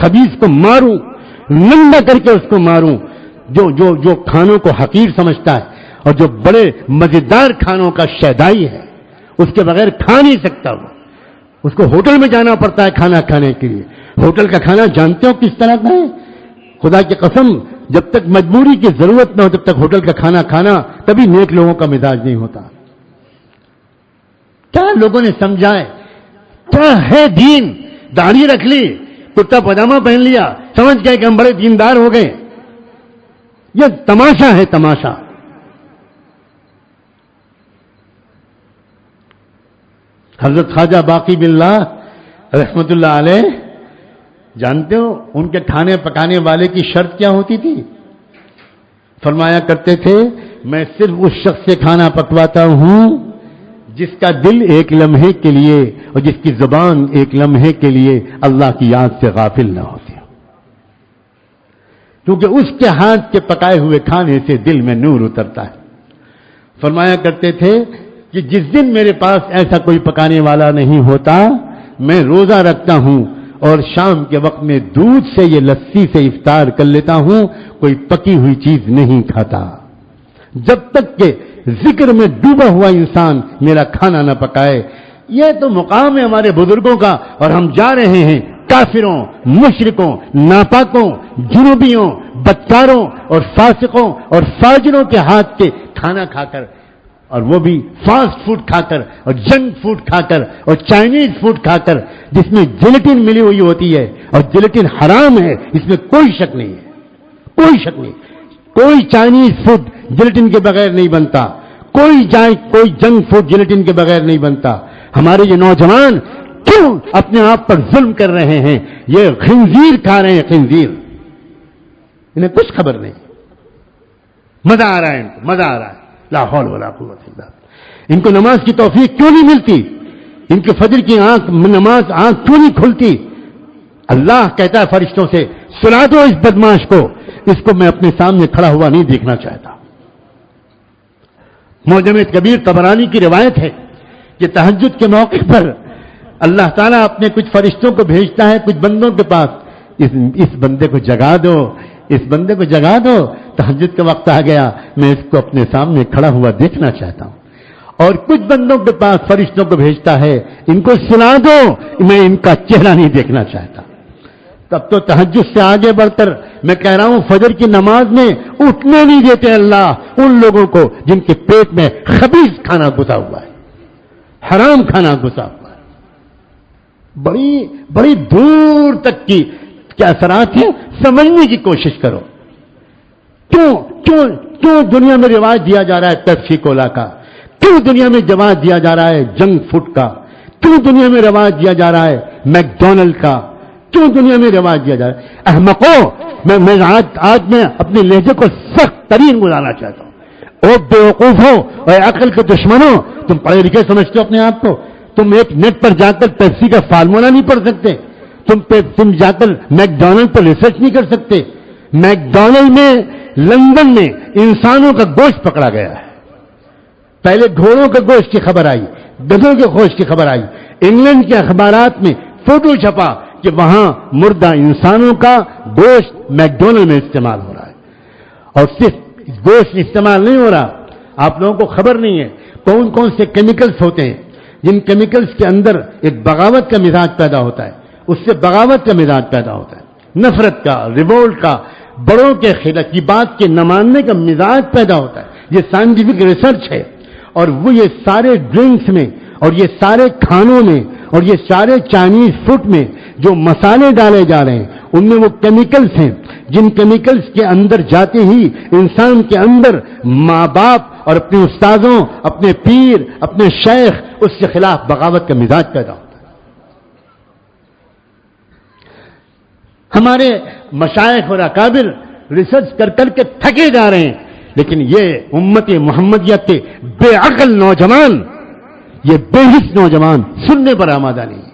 خبیث کو ماروں، ننگا کر کے اس کو ماروں، جو کھانوں کو حقیر سمجھتا ہے اور جو بڑے مزیدار کھانوں کا شیدائی ہے، اس کے بغیر کھا نہیں سکتا وہ، اس کو ہوٹل میں جانا پڑتا ہے کھانا کھانے کے لیے۔ ہوٹل کا کھانا جانتے ہو کس طرح کا ہے؟ خدا کی قسم، جب تک مجبوری کی ضرورت نہ ہو تب تک ہوٹل کا کھانا کھانا تبھی نیک لوگوں کا مزاج نہیں ہوتا۔ کیا لوگوں نے سمجھا ہے؟ کیا ہے دین؟ داڑھی رکھ لی، کرتا پاجامہ پہن لیا، سمجھ گئے کہ ہم بڑے دیندار ہو گئے۔ یہ تماشا ہے، تماشا۔ حضرت خواجہ باقی باللہ رحمت اللہ علیہ، جانتے ہو ان کے کھانے پکانے والے کی شرط کیا ہوتی تھی؟ فرمایا کرتے تھے، میں صرف اس شخص سے کھانا پکواتا ہوں جس کا دل ایک لمحے کے لیے اور جس کی زبان ایک لمحے کے لیے اللہ کی یاد سے غافل نہ ہوتی ہو، کیونکہ اس کے ہاتھ کے پکائے ہوئے کھانے سے دل میں نور اترتا ہے۔ فرمایا کرتے تھے کہ جس دن میرے پاس ایسا کوئی پکانے والا نہیں ہوتا، میں روزہ رکھتا ہوں اور شام کے وقت میں دودھ سے یہ لسی سے افطار کر لیتا ہوں، کوئی پکی ہوئی چیز نہیں کھاتا جب تک کہ ذکر میں ڈوبا ہوا انسان میرا کھانا نہ پکائے۔ یہ تو مقام ہے ہمارے بزرگوں کا، اور ہم جا رہے ہیں کافروں، مشرکوں، ناپاکوں، جنوبیوں، بدکاروں اور فاسقوں اور فاجروں کے ہاتھ کے کھانا کھا کر، اور وہ بھی فاسٹ فوڈ کھا کر اور جنک فوڈ کھا کر اور چائنیز فوڈ کھا کر، جس میں جیلیٹن ملی ہوئی ہوتی ہے، اور جیلیٹن حرام ہے، اس میں کوئی شک نہیں ہے، کوئی شک نہیں۔ کوئی چائنیز فوڈ جیلیٹن کے بغیر نہیں بنتا، کوئی جنک فوڈ جیلیٹن کے بغیر نہیں بنتا۔ ہمارے یہ نوجوان کیوں اپنے آپ پر ظلم کر رہے ہیں؟ یہ خنزیر کھا رہے ہیں، خنزیر، انہیں کچھ خبر نہیں۔ مزہ آ رہا ہے ان کو، مزہ آ رہا ہے، لا حول ولا قوت الا باللہ۔ ان کو نماز کی توفیق کیوں نہیں ملتی؟ ان کے فجر کی نماز آنکھ کیوں نہیں کھلتی؟ اللہ کہتا ہے فرشتوں سے، سلا دو اس بدماش کو، اس کو میں اپنے سامنے کھڑا ہوا نہیں دیکھنا چاہتا۔ معجم کبیر طبرانی کی روایت ہے کہ تہجد کے موقع پر اللہ تعالیٰ اپنے کچھ فرشتوں کو بھیجتا ہے کچھ بندوں کے پاس، اس بندے کو جگا دو، اس بندے کو جگا دو، تہجد کا وقت آ گیا، میں اس کو اپنے سامنے کھڑا ہوا دیکھنا چاہتا ہوں۔ اور کچھ بندوں کے پاس فرشتوں کو بھیجتا ہے، ان کو سنا دو، میں ان کا چہرہ نہیں دیکھنا چاہتا۔ تب تو تہجد سے آگے بڑھ کر میں کہہ رہا ہوں، فجر کی نماز میں اٹھنے نہیں دیتے اللہ ان لوگوں کو جن کے پیٹ میں خبیث کھانا گھسا ہوا ہے، حرام کھانا گھسا ہوا ہے۔ بڑی دور تک کی کیا اثرات ہیں، سمجھنے کی کوشش کرو۔ کیوں دنیا میں رواج دیا جا رہا ہے پیپسی کولا کا؟ کیوں دنیا میں رواج دیا جا رہا ہے جنک فوڈ کا؟ کیوں دنیا میں رواج دیا جا رہا ہے میکڈونلڈ کا؟ کیوں دنیا میں رواج دیا جا رہا ہے؟ احمقوں، میں آج میں اپنے لہجے کو سخت ترین بلانا چاہتا ہوں۔ او بیوقوفوں اور عقل کے دشمنوں، تم پڑھے لکھے سمجھتے ہو اپنے آپ کو؟ تم ایک نیٹ پر جا کر پیپسی کا فارمولا نہیں پڑھ سکتے؟ تم جا کر میکڈونلڈ پر ریسرچ نہیں کر سکتے؟ میکڈونلڈ میں لندن میں انسانوں کا گوشت پکڑا گیا ہے، پہلے گھوڑوں کے گوشت کی خبر آئی، گدھوں کے گوشت کی خبر آئی، انگلینڈ کے اخبارات میں فوٹو چھپا کہ وہاں مردہ انسانوں کا گوشت میکڈونلڈ میں استعمال ہو رہا ہے۔ اور صرف گوشت استعمال نہیں ہو رہا، آپ لوگوں کو خبر نہیں ہے کون کون سے کیمیکلز ہوتے ہیں، جن کیمیکلز کے اندر ایک بغاوت کا مزاج پیدا ہوتا ہے، اس سے بغاوت کا مزاج پیدا ہوتا ہے، نفرت کا، ریوولٹ کا، بڑوں کے خلاف کی بات کے نہ ماننے کا مزاج پیدا ہوتا ہے۔ یہ سائنٹیفک ریسرچ ہے، اور وہ یہ سارے ڈرنکس میں اور یہ سارے کھانوں میں اور یہ سارے چائنیز فوڈ میں جو مسالے ڈالے جا رہے ہیں، ان میں وہ کیمیکلز ہیں جن کیمیکلز کے اندر جاتے ہی انسان کے اندر ماں باپ اور اپنے استاذوں، اپنے پیر، اپنے شیخ، اس کے خلاف بغاوت کا مزاج پیدا ہوتا ہے۔ ہمارے مشائخ اور اکابر ریسرچ کر کر کے تھکے جا رہے ہیں، لیکن یہ امت محمدیہ کے بے عقل نوجوان، یہ بے حس نوجوان سننے پر آمادہ نہیں۔